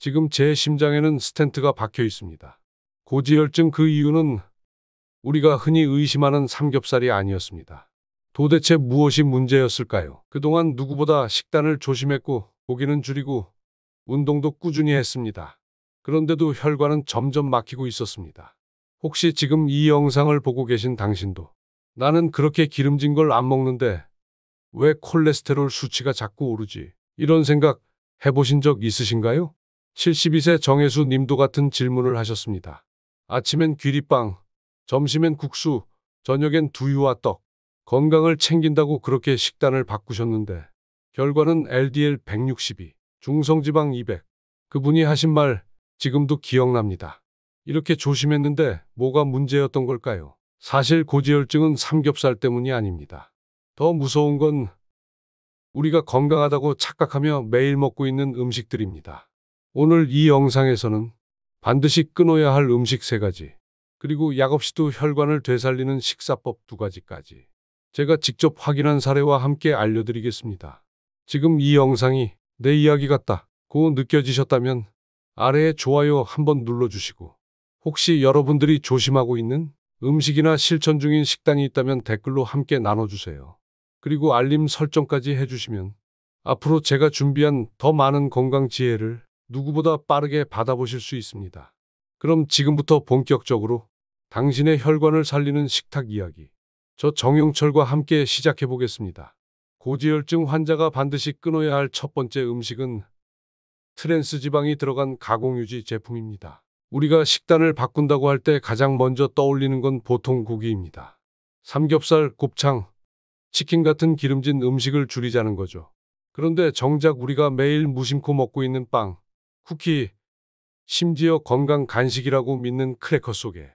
지금 제 심장에는 스텐트가 박혀 있습니다. 고지혈증 그 이유는 우리가 흔히 의심하는 삼겹살이 아니었습니다. 도대체 무엇이 문제였을까요? 그동안 누구보다 식단을 조심했고 고기는 줄이고 운동도 꾸준히 했습니다. 그런데도 혈관은 점점 막히고 있었습니다. 혹시 지금 이 영상을 보고 계신 당신도 나는 그렇게 기름진 걸 안 먹는데 왜 콜레스테롤 수치가 자꾸 오르지? 이런 생각 해보신 적 있으신가요? 72세 정혜수 님도 같은 질문을 하셨습니다. 아침엔 귀리빵, 점심엔 국수, 저녁엔 두유와 떡. 건강을 챙긴다고 그렇게 식단을 바꾸셨는데 결과는 LDL 162, 중성지방 200. 그분이 하신 말 지금도 기억납니다. 이렇게 조심했는데 뭐가 문제였던 걸까요? 사실 고지혈증은 삼겹살 때문이 아닙니다. 더 무서운 건 우리가 건강하다고 착각하며 매일 먹고 있는 음식들입니다. 오늘 이 영상에서는 반드시 끊어야 할 음식 3가지, 그리고 약 없이도 혈관을 되살리는 식사법 2가지까지 제가 직접 확인한 사례와 함께 알려드리겠습니다. 지금 이 영상이 내 이야기 같다고 느껴지셨다면 아래에 좋아요 한번 눌러주시고, 혹시 여러분들이 조심하고 있는 음식이나 실천 중인 식단이 있다면 댓글로 함께 나눠주세요. 그리고 알림 설정까지 해주시면 앞으로 제가 준비한 더 많은 건강 지혜를 누구보다 빠르게 받아보실 수 있습니다. 그럼 지금부터 본격적으로 당신의 혈관을 살리는 식탁 이야기, 저 정용철과 함께 시작해 보겠습니다. 고지혈증 환자가 반드시 끊어야 할 첫 번째 음식은 트랜스 지방이 들어간 가공유지 제품입니다. 우리가 식단을 바꾼다고 할 때 가장 먼저 떠올리는 건 보통 고기입니다. 삼겹살, 곱창, 치킨 같은 기름진 음식을 줄이자는 거죠. 그런데 정작 우리가 매일 무심코 먹고 있는 빵, 쿠키, 심지어 건강 간식이라고 믿는 크래커 속에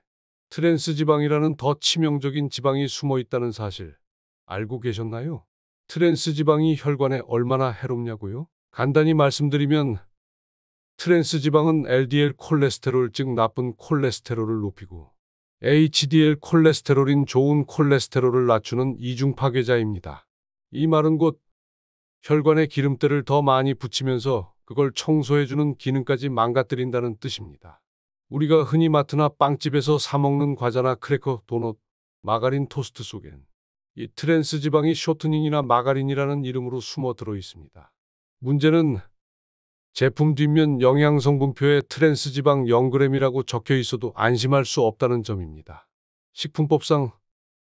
트랜스 지방이라는 더 치명적인 지방이 숨어 있다는 사실 알고 계셨나요? 트랜스 지방이 혈관에 얼마나 해롭냐고요? 간단히 말씀드리면 트랜스 지방은 LDL 콜레스테롤, 즉 나쁜 콜레스테롤을 높이고 HDL 콜레스테롤인 좋은 콜레스테롤을 낮추는 이중 파괴자입니다. 이 말은 곧 혈관에 기름때를 더 많이 붙이면서 그걸 청소해주는 기능까지 망가뜨린다는 뜻입니다. 우리가 흔히 마트나 빵집에서 사 먹는 과자나 크래커, 도넛, 마가린, 토스트 속엔 이 트랜스 지방이 쇼트닝이나 마가린이라는 이름으로 숨어 들어 있습니다. 문제는 제품 뒷면 영양성분표에 트랜스 지방 0g이라고 적혀 있어도 안심할 수 없다는 점입니다. 식품법상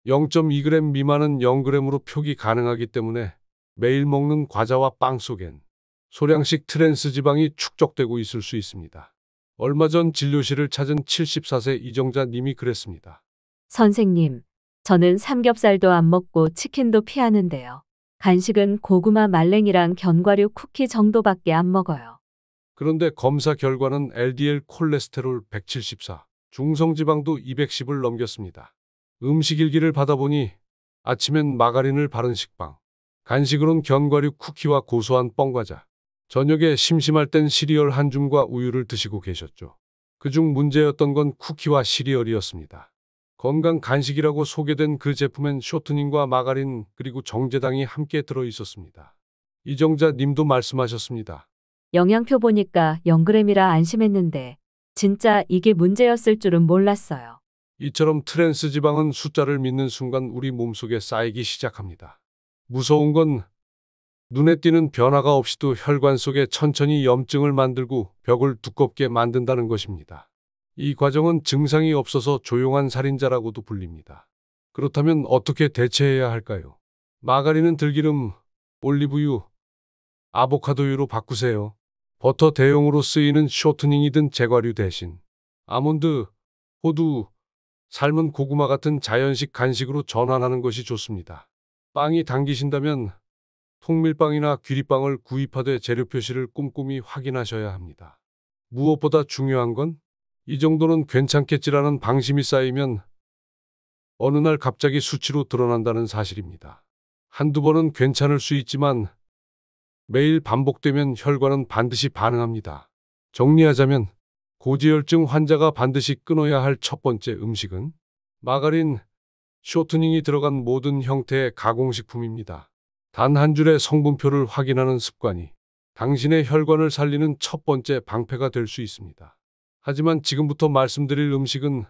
0.2g 미만은 0g으로 표기 가능하기 때문에 매일 먹는 과자와 빵 속엔 소량씩 트랜스 지방이 축적되고 있을 수 있습니다. 얼마 전 진료실을 찾은 74세 이정자 님이 그랬습니다. 선생님, 저는 삼겹살도 안 먹고 치킨도 피하는데요. 간식은 고구마 말랭이랑 견과류 쿠키 정도밖에 안 먹어요. 그런데 검사 결과는 LDL 콜레스테롤 174, 중성지방도 210을 넘겼습니다. 음식 일기를 받아보니 아침엔 마가린을 바른 식빵, 간식으론 견과류 쿠키와 고소한 뻥과자, 저녁에 심심할 땐 시리얼 한 줌과 우유를 드시고 계셨죠. 그중 문제였던 건 쿠키와 시리얼이었습니다. 건강 간식이라고 소개된 그 제품엔 쇼트닝과 마가린 그리고 정제당이 함께 들어 있었습니다. 이정자 님도 말씀하셨습니다. 영양표 보니까 0g이라 안심했는데 진짜 이게 문제였을 줄은 몰랐어요. 이처럼 트랜스 지방은 숫자를 믿는 순간 우리 몸속에 쌓이기 시작합니다. 무서운 건 눈에 띄는 변화가 없이도 혈관 속에 천천히 염증을 만들고 벽을 두껍게 만든다는 것입니다. 이 과정은 증상이 없어서 조용한 살인자라고도 불립니다. 그렇다면 어떻게 대처해야 할까요? 마가린은 들기름, 올리브유, 아보카도유로 바꾸세요. 버터 대용으로 쓰이는 쇼트닝이든 제과류 대신 아몬드, 호두, 삶은 고구마 같은 자연식 간식으로 전환하는 것이 좋습니다. 빵이 당기신다면 통밀빵이나 귀리빵을 구입하되 재료 표시를 꼼꼼히 확인하셔야 합니다. 무엇보다 중요한 건 이 정도는 괜찮겠지라는 방심이 쌓이면 어느 날 갑자기 수치로 드러난다는 사실입니다. 한두 번은 괜찮을 수 있지만 매일 반복되면 혈관은 반드시 반응합니다. 정리하자면 고지혈증 환자가 반드시 끊어야 할 첫 번째 음식은 마가린, 쇼트닝이 들어간 모든 형태의 가공식품입니다. 단 한 줄의 성분표를 확인하는 습관이 당신의 혈관을 살리는 첫 번째 방패가 될 수 있습니다. 하지만 지금부터 말씀드릴 음식은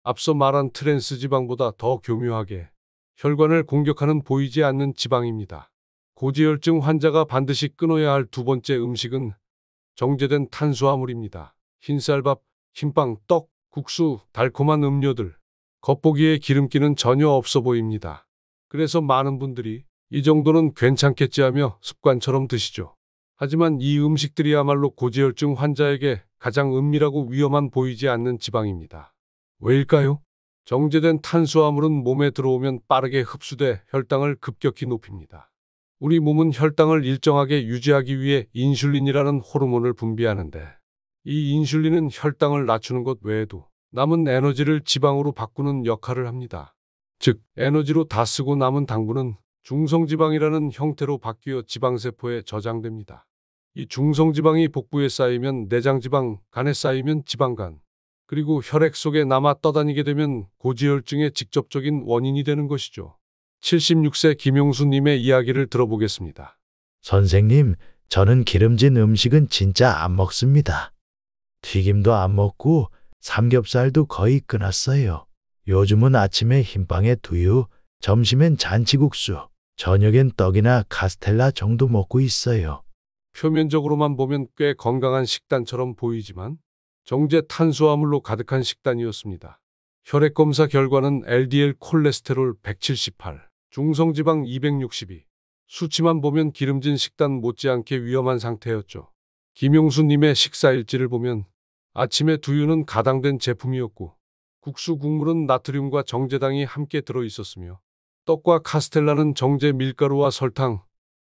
앞서 말한 트랜스 지방보다 더 교묘하게 혈관을 공격하는 보이지 않는 지방입니다. 고지혈증 환자가 반드시 끊어야 할 두 번째 음식은 정제된 탄수화물입니다. 흰쌀밥, 흰빵, 떡, 국수, 달콤한 음료들. 겉보기에 기름기는 전혀 없어 보입니다. 그래서 많은 분들이 이 정도는 괜찮겠지 하며 습관처럼 드시죠. 하지만 이 음식들이야말로 고지혈증 환자에게 가장 은밀하고 위험한 보이지 않는 지방입니다. 왜일까요? 정제된 탄수화물은 몸에 들어오면 빠르게 흡수돼 혈당을 급격히 높입니다. 우리 몸은 혈당을 일정하게 유지하기 위해 인슐린이라는 호르몬을 분비하는데 이 인슐린은 혈당을 낮추는 것 외에도 남은 에너지를 지방으로 바꾸는 역할을 합니다. 즉, 에너지로 다 쓰고 남은 당분은 중성지방이라는 형태로 바뀌어 지방세포에 저장됩니다. 이 중성지방이 복부에 쌓이면 내장지방, 간에 쌓이면 지방간, 그리고 혈액 속에 남아 떠다니게 되면 고지혈증의 직접적인 원인이 되는 것이죠. 76세 김용수님의 이야기를 들어보겠습니다. 선생님, 저는 기름진 음식은 진짜 안 먹습니다. 튀김도 안 먹고 삼겹살도 거의 끊었어요. 요즘은 아침에 흰빵에 두유, 점심엔 잔치국수, 저녁엔 떡이나 카스텔라 정도 먹고 있어요. 표면적으로만 보면 꽤 건강한 식단처럼 보이지만 정제 탄수화물로 가득한 식단이었습니다. 혈액검사 결과는 LDL 콜레스테롤 178, 중성지방 262, 수치만 보면 기름진 식단 못지않게 위험한 상태였죠. 김용수님의 식사일지를 보면 아침에 두유는 가당된 제품이었고 국수 국물은 나트륨과 정제당이 함께 들어있었으며 떡과 카스텔라는 정제 밀가루와 설탕,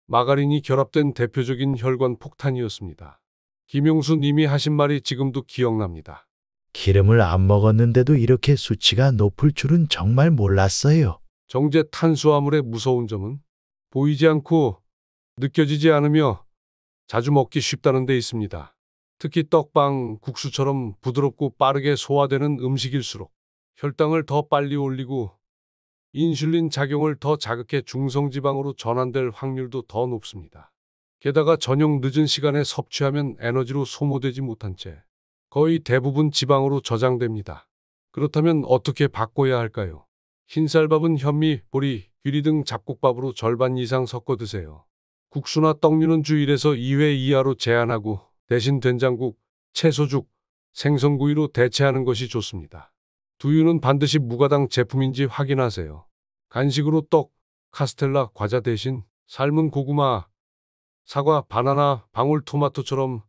마가린이 결합된 대표적인 혈관 폭탄이었습니다. 김용수 님이 하신 말이 지금도 기억납니다. 기름을 안 먹었는데도 이렇게 수치가 높을 줄은 정말 몰랐어요. 정제 탄수화물의 무서운 점은 보이지 않고 느껴지지 않으며 자주 먹기 쉽다는 데 있습니다. 특히 떡빵, 국수처럼 부드럽고 빠르게 소화되는 음식일수록 혈당을 더 빨리 올리고 인슐린 작용을 더 자극해 중성지방으로 전환될 확률도 더 높습니다. 게다가 저녁 늦은 시간에 섭취하면 에너지로 소모되지 못한 채 거의 대부분 지방으로 저장됩니다. 그렇다면 어떻게 바꿔야 할까요? 흰쌀밥은 현미, 보리, 귀리 등 잡곡밥으로 절반 이상 섞어 드세요. 국수나 떡류는 주 1에서 2회 이하로 제한하고 대신 된장국, 채소죽, 생선구이로 대체하는 것이 좋습니다. 두유는 반드시 무가당 제품인지 확인하세요. 간식으로 떡, 카스텔라, 과자 대신 삶은 고구마, 사과, 바나나, 방울토마토처럼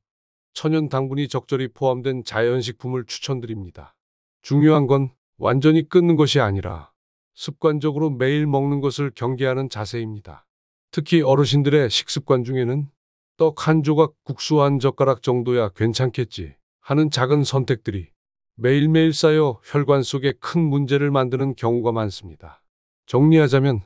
천연 당분이 적절히 포함된 자연식품을 추천드립니다. 중요한 건 완전히 끊는 것이 아니라 습관적으로 매일 먹는 것을 경계하는 자세입니다. 특히 어르신들의 식습관 중에는 떡 한 조각, 국수 한 젓가락 정도야 괜찮겠지 하는 작은 선택들이 매일매일 쌓여 혈관 속에 큰 문제를 만드는 경우가 많습니다. 정리하자면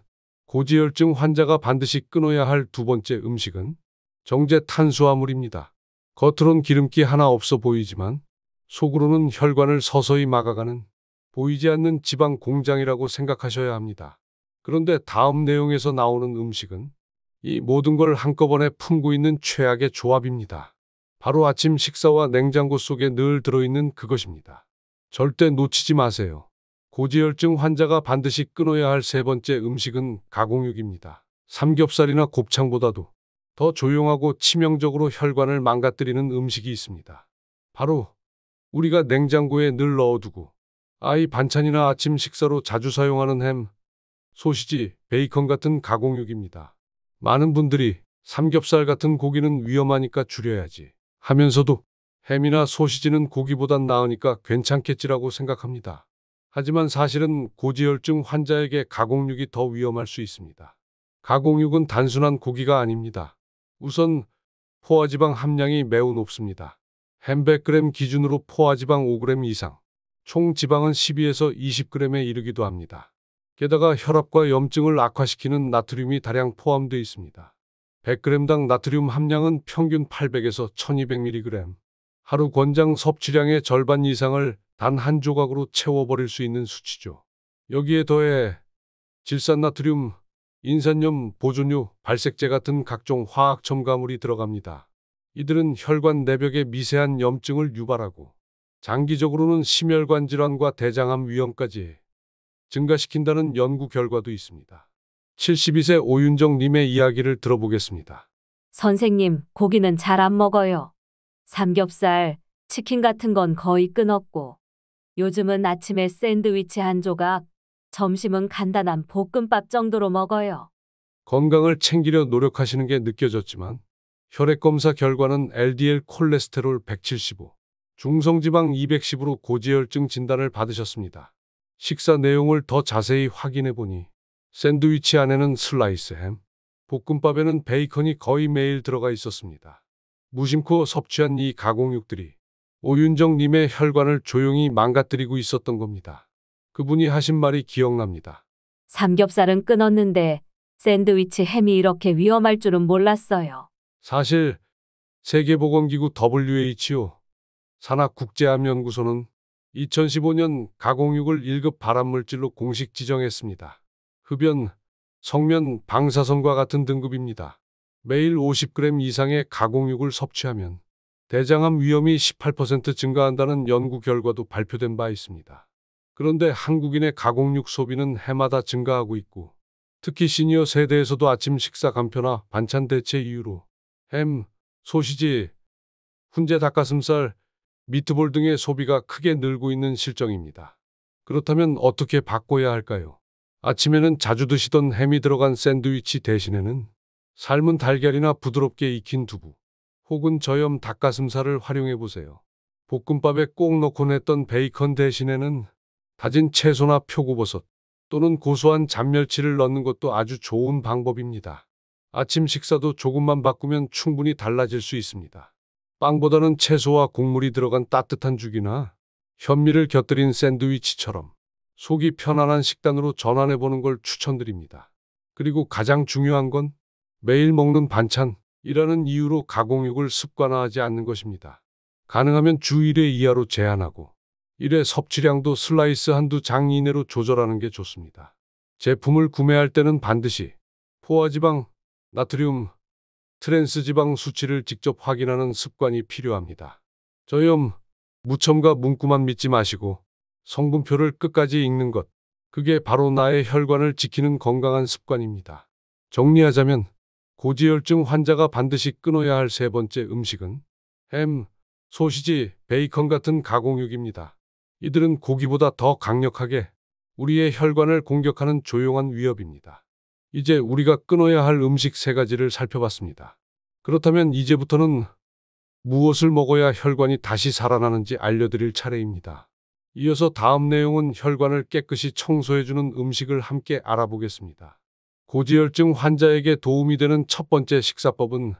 고지혈증 환자가 반드시 끊어야 할 두 번째 음식은 정제 탄수화물입니다. 겉으론 기름기 하나 없어 보이지만 속으로는 혈관을 서서히 막아가는 보이지 않는 지방 공장이라고 생각하셔야 합니다. 그런데 다음 내용에서 나오는 음식은 이 모든 걸 한꺼번에 품고 있는 최악의 조합입니다. 바로 아침 식사와 냉장고 속에 늘 들어있는 그것입니다. 절대 놓치지 마세요. 고지혈증 환자가 반드시 끊어야 할 세 번째 음식은 가공육입니다. 삼겹살이나 곱창보다도 더 조용하고 치명적으로 혈관을 망가뜨리는 음식이 있습니다. 바로 우리가 냉장고에 늘 넣어두고 아이 반찬이나 아침 식사로 자주 사용하는 햄, 소시지, 베이컨 같은 가공육입니다. 많은 분들이 삼겹살 같은 고기는 위험하니까 줄여야지 하면서도 햄이나 소시지는 고기보단 나으니까 괜찮겠지라고 생각합니다. 하지만 사실은 고지혈증 환자에게 가공육이 더 위험할 수 있습니다. 가공육은 단순한 고기가 아닙니다. 우선 포화지방 함량이 매우 높습니다. 햄 100g 기준으로 포화지방 5g 이상, 총 지방은 12에서 20g에 이르기도 합니다. 게다가 혈압과 염증을 악화시키는 나트륨이 다량 포함되어 있습니다. 100g당 나트륨 함량은 평균 800에서 1200mg. 하루 권장 섭취량의 절반 이상을 단 한 조각으로 채워버릴 수 있는 수치죠. 여기에 더해 질산나트륨, 인산염, 보존료, 발색제 같은 각종 화학 첨가물이 들어갑니다. 이들은 혈관 내벽의 미세한 염증을 유발하고 장기적으로는 심혈관 질환과 대장암 위험까지 증가시킨다는 연구 결과도 있습니다. 72세 오윤정 님의 이야기를 들어보겠습니다. 선생님, 고기는 잘 안 먹어요. 삼겹살, 치킨 같은 건 거의 끊었고, 요즘은 아침에 샌드위치 한 조각, 점심은 간단한 볶음밥 정도로 먹어요. 건강을 챙기려 노력하시는 게 느껴졌지만 혈액검사 결과는 LDL 콜레스테롤 175, 중성지방 210으로 고지혈증 진단을 받으셨습니다. 식사 내용을 더 자세히 확인해 보니 샌드위치 안에는 슬라이스 햄, 볶음밥에는 베이컨이 거의 매일 들어가 있었습니다. 무심코 섭취한 이 가공육들이 오윤정 님의 혈관을 조용히 망가뜨리고 있었던 겁니다. 그분이 하신 말이 기억납니다. 삼겹살은 끊었는데 샌드위치 햄이 이렇게 위험할 줄은 몰랐어요. 사실 세계보건기구 WHO 산하국제암연구소는 2015년 가공육을 1급 발암물질로 공식 지정했습니다. 흡연, 성면, 방사선과 같은 등급입니다. 매일 50g 이상의 가공육을 섭취하면 대장암 위험이 18% 증가한다는 연구 결과도 발표된 바 있습니다. 그런데 한국인의 가공육 소비는 해마다 증가하고 있고, 특히 시니어 세대에서도 아침 식사 간편화, 반찬 대체 이유로 햄, 소시지, 훈제 닭가슴살, 미트볼 등의 소비가 크게 늘고 있는 실정입니다. 그렇다면 어떻게 바꿔야 할까요? 아침에는 자주 드시던 햄이 들어간 샌드위치 대신에는 삶은 달걀이나 부드럽게 익힌 두부, 혹은 저염 닭가슴살을 활용해 보세요. 볶음밥에 꼭 넣곤 했던 베이컨 대신에는 다진 채소나 표고버섯 또는 고소한 잔멸치를 넣는 것도 아주 좋은 방법입니다. 아침 식사도 조금만 바꾸면 충분히 달라질 수 있습니다. 빵보다는 채소와 곡물이 들어간 따뜻한 죽이나 현미를 곁들인 샌드위치처럼 속이 편안한 식단으로 전환해보는 걸 추천드립니다. 그리고 가장 중요한 건 매일 먹는 반찬이라는 이유로 가공육을 습관화하지 않는 것입니다. 가능하면 주 1회 이하로 제한하고 1회 섭취량도 슬라이스 한두 장 이내로 조절하는 게 좋습니다. 제품을 구매할 때는 반드시 포화지방, 나트륨, 트랜스지방 수치를 직접 확인하는 습관이 필요합니다. 저염, 무첨가 문구만 믿지 마시고 성분표를 끝까지 읽는 것, 그게 바로 나의 혈관을 지키는 건강한 습관입니다. 정리하자면 고지혈증 환자가 반드시 끊어야 할 세 번째 음식은 햄, 소시지, 베이컨 같은 가공육입니다. 이들은 고기보다 더 강력하게 우리의 혈관을 공격하는 조용한 위협입니다. 이제 우리가 끊어야 할 음식 세 가지를 살펴봤습니다. 그렇다면 이제부터는 무엇을 먹어야 혈관이 다시 살아나는지 알려드릴 차례입니다. 이어서 다음 내용은 혈관을 깨끗이 청소해주는 음식을 함께 알아보겠습니다. 고지혈증 환자에게 도움이 되는 첫 번째 식사법은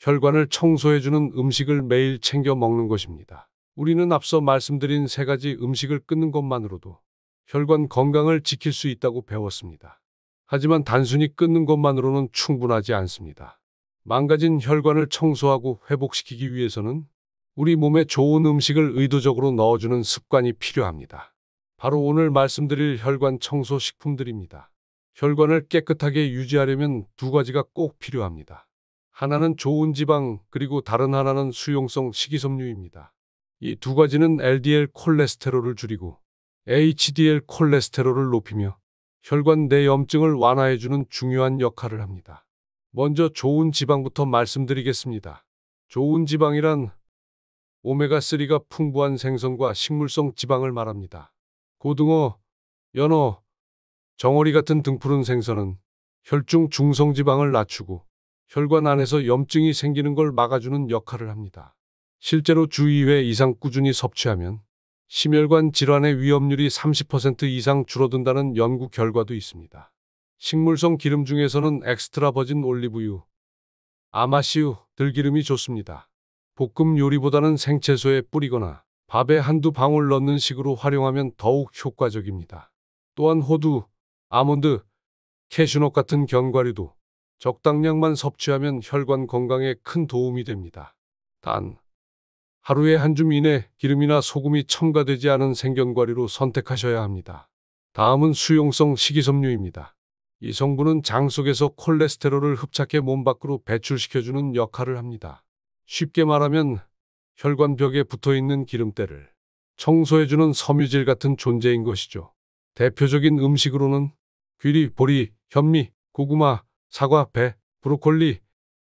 혈관을 청소해주는 음식을 매일 챙겨 먹는 것입니다. 우리는 앞서 말씀드린 세 가지 음식을 끊는 것만으로도 혈관 건강을 지킬 수 있다고 배웠습니다. 하지만 단순히 끊는 것만으로는 충분하지 않습니다. 망가진 혈관을 청소하고 회복시키기 위해서는 우리 몸에 좋은 음식을 의도적으로 넣어주는 습관이 필요합니다. 바로 오늘 말씀드릴 혈관 청소 식품들입니다. 혈관을 깨끗하게 유지하려면 두 가지가 꼭 필요합니다. 하나는 좋은 지방, 그리고 다른 하나는 수용성 식이섬유입니다. 이 두 가지는 LDL 콜레스테롤을 줄이고 HDL 콜레스테롤을 높이며 혈관 내 염증을 완화해주는 중요한 역할을 합니다. 먼저 좋은 지방부터 말씀드리겠습니다. 좋은 지방이란 오메가3가 풍부한 생선과 식물성 지방을 말합니다. 고등어, 연어, 정어리 같은 등푸른 생선은 혈중 중성지방을 낮추고 혈관 안에서 염증이 생기는 걸 막아주는 역할을 합니다. 실제로 주 2회 이상 꾸준히 섭취하면 심혈관 질환의 위험률이 30% 이상 줄어든다는 연구 결과도 있습니다. 식물성 기름 중에서는 엑스트라 버진 올리브유, 아마씨유, 들기름이 좋습니다. 볶음 요리보다는 생채소에 뿌리거나 밥에 한두 방울 넣는 식으로 활용하면 더욱 효과적입니다. 또한 호두, 아몬드, 캐슈넛 같은 견과류도 적당량만 섭취하면 혈관 건강에 큰 도움이 됩니다. 단, 하루에 한 줌 이내 기름이나 소금이 첨가되지 않은 생견과류로 선택하셔야 합니다. 다음은 수용성 식이섬유입니다. 이 성분은 장 속에서 콜레스테롤을 흡착해 몸 밖으로 배출시켜주는 역할을 합니다. 쉽게 말하면 혈관 벽에 붙어있는 기름때를 청소해주는 섬유질 같은 존재인 것이죠. 대표적인 음식으로는 귀리, 보리, 현미, 고구마, 사과, 배, 브로콜리,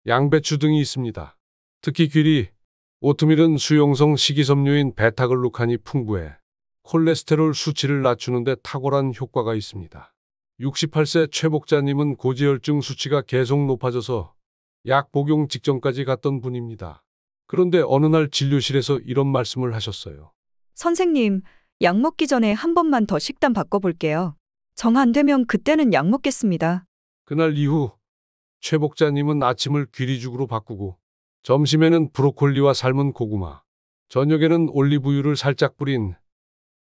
양배추 등이 있습니다. 특히 귀리, 오트밀은 수용성 식이섬유인 베타글루칸이 풍부해 콜레스테롤 수치를 낮추는 데 탁월한 효과가 있습니다. 68세 최 목자님은 고지혈증 수치가 계속 높아져서 약 복용 직전까지 갔던 분입니다. 그런데 어느 날 진료실에서 이런 말씀을 하셨어요. 선생님, 약 먹기 전에 한 번만 더 식단 바꿔볼게요. 정 안 되면 그때는 약 먹겠습니다. 그날 이후 최 목자님은 아침을 귀리죽으로 바꾸고 점심에는 브로콜리와 삶은 고구마, 저녁에는 올리브유를 살짝 뿌린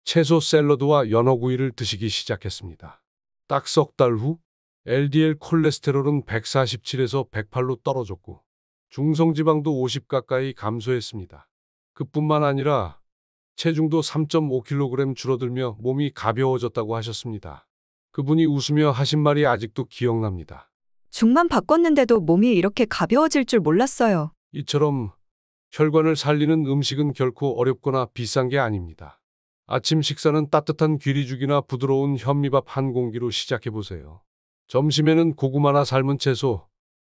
채소 샐러드와 연어구이를 드시기 시작했습니다. 딱 석 달 후 LDL 콜레스테롤은 147에서 108로 떨어졌고 중성지방도 50 가까이 감소했습니다. 그뿐만 아니라 체중도 3.5kg 줄어들며 몸이 가벼워졌다고 하셨습니다. 그분이 웃으며 하신 말이 아직도 기억납니다. 죽만 바꿨는데도 몸이 이렇게 가벼워질 줄 몰랐어요. 이처럼 혈관을 살리는 음식은 결코 어렵거나 비싼 게 아닙니다. 아침 식사는 따뜻한 귀리죽이나 부드러운 현미밥 한 공기로 시작해보세요. 점심에는 고구마나 삶은 채소,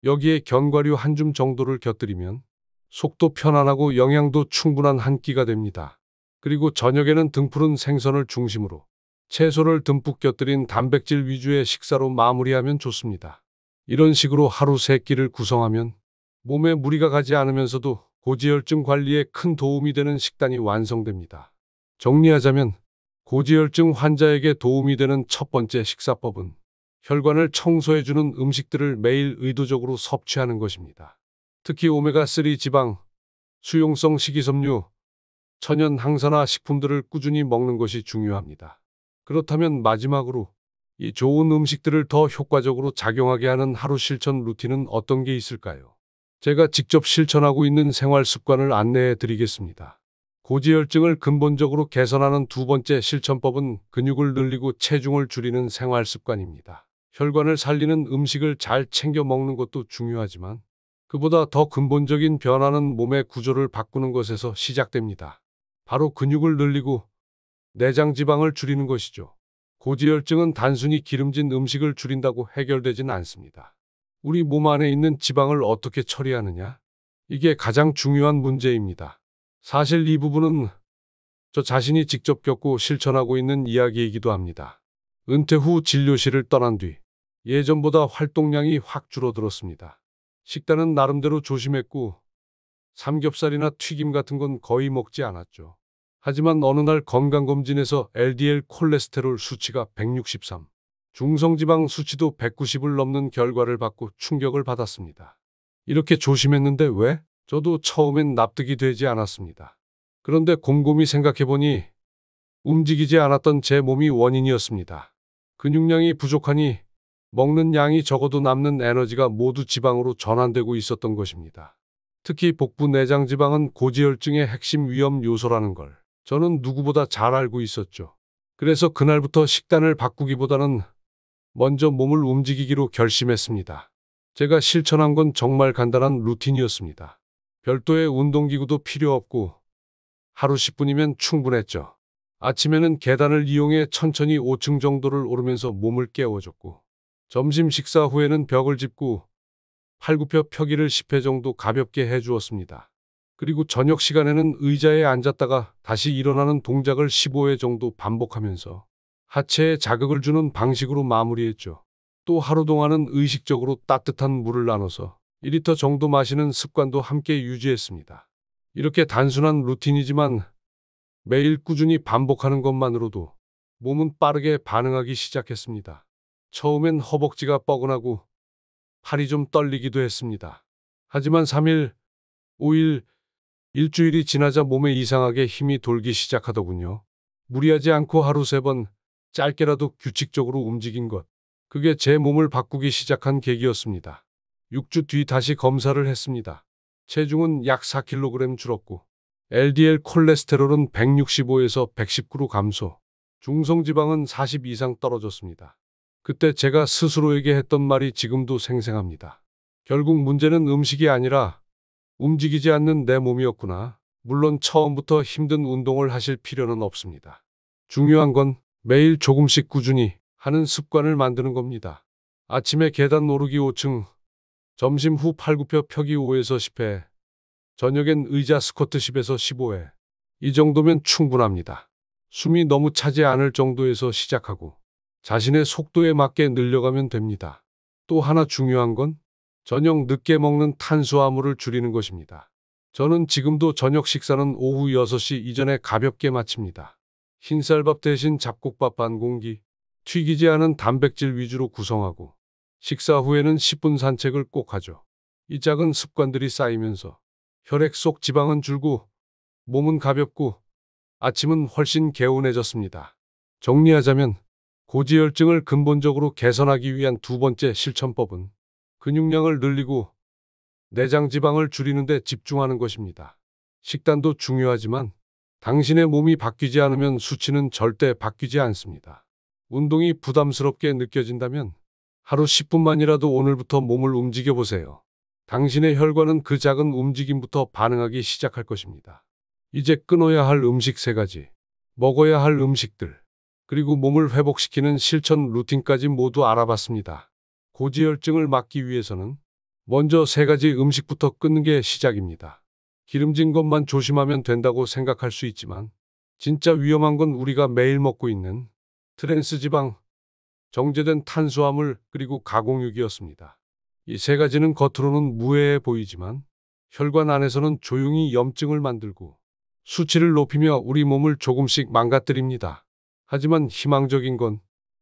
여기에 견과류 한 줌 정도를 곁들이면 속도 편안하고 영양도 충분한 한 끼가 됩니다. 그리고 저녁에는 등푸른 생선을 중심으로 채소를 듬뿍 곁들인 단백질 위주의 식사로 마무리하면 좋습니다. 이런 식으로 하루 3끼를 구성하면 몸에 무리가 가지 않으면서도 고지혈증 관리에 큰 도움이 되는 식단이 완성됩니다. 정리하자면 고지혈증 환자에게 도움이 되는 첫 번째 식사법은 혈관을 청소해주는 음식들을 매일 의도적으로 섭취하는 것입니다. 특히 오메가3 지방, 수용성 식이섬유, 천연 항산화 식품들을 꾸준히 먹는 것이 중요합니다. 그렇다면 마지막으로 이 좋은 음식들을 더 효과적으로 작용하게 하는 하루 실천 루틴은 어떤 게 있을까요? 제가 직접 실천하고 있는 생활 습관을 안내해 드리겠습니다. 고지혈증을 근본적으로 개선하는 두 번째 실천법은 근육을 늘리고 체중을 줄이는 생활 습관입니다. 혈관을 살리는 음식을 잘 챙겨 먹는 것도 중요하지만 그보다 더 근본적인 변화는 몸의 구조를 바꾸는 것에서 시작됩니다. 바로 근육을 늘리고 내장 지방을 줄이는 것이죠. 고지혈증은 단순히 기름진 음식을 줄인다고 해결되진 않습니다. 우리 몸 안에 있는 지방을 어떻게 처리하느냐? 이게 가장 중요한 문제입니다. 사실 이 부분은 저 자신이 직접 겪고 실천하고 있는 이야기이기도 합니다. 은퇴 후 진료실을 떠난 뒤 예전보다 활동량이 확 줄어들었습니다. 식단은 나름대로 조심했고 삼겹살이나 튀김 같은 건 거의 먹지 않았죠. 하지만 어느 날 건강검진에서 LDL 콜레스테롤 수치가 163, 중성지방 수치도 190을 넘는 결과를 받고 충격을 받았습니다. 이렇게 조심했는데 왜? 저도 처음엔 납득이 되지 않았습니다. 그런데 곰곰이 생각해보니 움직이지 않았던 제 몸이 원인이었습니다. 근육량이 부족하니 먹는 양이 적어도 남는 에너지가 모두 지방으로 전환되고 있었던 것입니다. 특히 복부 내장 지방은 고지혈증의 핵심 위험 요소라는 걸 저는 누구보다 잘 알고 있었죠. 그래서 그날부터 식단을 바꾸기보다는 먼저 몸을 움직이기로 결심했습니다. 제가 실천한 건 정말 간단한 루틴이었습니다. 별도의 운동기구도 필요 없고 하루 10분이면 충분했죠. 아침에는 계단을 이용해 천천히 5층 정도를 오르면서 몸을 깨워줬고 점심 식사 후에는 벽을 짚고 팔굽혀 펴기를 10회 정도 가볍게 해주었습니다. 그리고 저녁 시간에는 의자에 앉았다가 다시 일어나는 동작을 15회 정도 반복하면서 하체에 자극을 주는 방식으로 마무리했죠. 또 하루 동안은 의식적으로 따뜻한 물을 나눠서 2리터 정도 마시는 습관도 함께 유지했습니다. 이렇게 단순한 루틴이지만 매일 꾸준히 반복하는 것만으로도 몸은 빠르게 반응하기 시작했습니다. 처음엔 허벅지가 뻐근하고 팔이 좀 떨리기도 했습니다. 하지만 3일, 5일, 일주일이 지나자 몸에 이상하게 힘이 돌기 시작하더군요. 무리하지 않고 하루 3번 짧게라도 규칙적으로 움직인 것. 그게 제 몸을 바꾸기 시작한 계기였습니다. 6주 뒤 다시 검사를 했습니다. 체중은 약 4kg 줄었고 LDL 콜레스테롤은 165에서 119로 감소, 중성지방은 40 이상 떨어졌습니다. 그때 제가 스스로에게 했던 말이 지금도 생생합니다. 결국 문제는 음식이 아니라 움직이지 않는 내 몸이었구나. 물론 처음부터 힘든 운동을 하실 필요는 없습니다. 중요한 건 매일 조금씩 꾸준히 하는 습관을 만드는 겁니다. 아침에 계단 오르기 5층, 점심 후 팔굽혀 펴기 5에서 10회, 저녁엔 의자 스쿼트 10에서 15회. 이 정도면 충분합니다. 숨이 너무 차지 않을 정도에서 시작하고 자신의 속도에 맞게 늘려가면 됩니다. 또 하나 중요한 건 저녁 늦게 먹는 탄수화물을 줄이는 것입니다. 저는 지금도 저녁 식사는 오후 6시 이전에 가볍게 마칩니다. 흰쌀밥 대신 잡곡밥 반 공기, 튀기지 않은 단백질 위주로 구성하고 식사 후에는 10분 산책을 꼭 하죠. 이 작은 습관들이 쌓이면서 혈액 속 지방은 줄고 몸은 가볍고 아침은 훨씬 개운해졌습니다. 정리하자면 고지혈증을 근본적으로 개선하기 위한 두 번째 실천법은 근육량을 늘리고 내장 지방을 줄이는 데 집중하는 것입니다. 식단도 중요하지만 당신의 몸이 바뀌지 않으면 수치는 절대 바뀌지 않습니다. 운동이 부담스럽게 느껴진다면 하루 10분만이라도 오늘부터 몸을 움직여 보세요. 당신의 혈관은 그 작은 움직임부터 반응하기 시작할 것입니다. 이제 끊어야 할 음식 3가지, 먹어야 할 음식들, 그리고 몸을 회복시키는 실천 루틴까지 모두 알아봤습니다. 고지혈증을 막기 위해서는 먼저 3가지 음식부터 끊는 게 시작입니다. 기름진 것만 조심하면 된다고 생각할 수 있지만 진짜 위험한 건 우리가 매일 먹고 있는 트랜스 지방, 정제된 탄수화물 그리고 가공육이었습니다. 이 3가지는 겉으로는 무해해 보이지만 혈관 안에서는 조용히 염증을 만들고 수치를 높이며 우리 몸을 조금씩 망가뜨립니다. 하지만 희망적인 건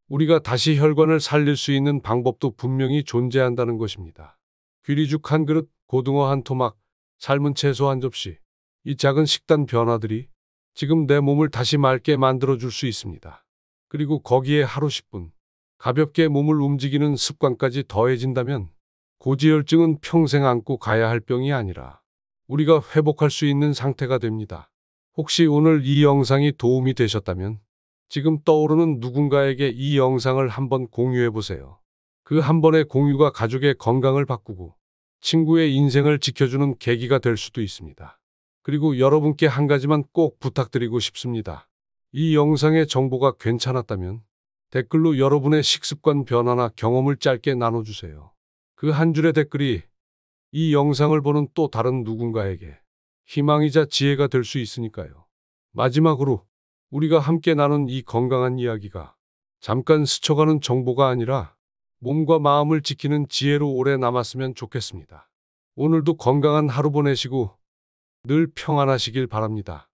우리가 다시 혈관을 살릴 수 있는 방법도 분명히 존재한다는 것입니다. 귀리죽 한 그릇, 고등어 한 토막, 삶은 채소 한 접시. 이 작은 식단 변화들이 지금 내 몸을 다시 맑게 만들어줄 수 있습니다. 그리고 거기에 하루 10분 가볍게 몸을 움직이는 습관까지 더해진다면 고지혈증은 평생 안고 가야 할 병이 아니라 우리가 회복할 수 있는 상태가 됩니다. 혹시 오늘 이 영상이 도움이 되셨다면 지금 떠오르는 누군가에게 이 영상을 한번 공유해 보세요. 그 한 번의 공유가 가족의 건강을 바꾸고 친구의 인생을 지켜주는 계기가 될 수도 있습니다. 그리고 여러분께 한 가지만 꼭 부탁드리고 싶습니다. 이 영상의 정보가 괜찮았다면 댓글로 여러분의 식습관 변화나 경험을 짧게 나눠주세요. 그 한 줄의 댓글이 이 영상을 보는 또 다른 누군가에게 희망이자 지혜가 될 수 있으니까요. 마지막으로 우리가 함께 나눈 이 건강한 이야기가 잠깐 스쳐가는 정보가 아니라 몸과 마음을 지키는 지혜로 오래 남았으면 좋겠습니다. 오늘도 건강한 하루 보내시고 늘 평안하시길 바랍니다.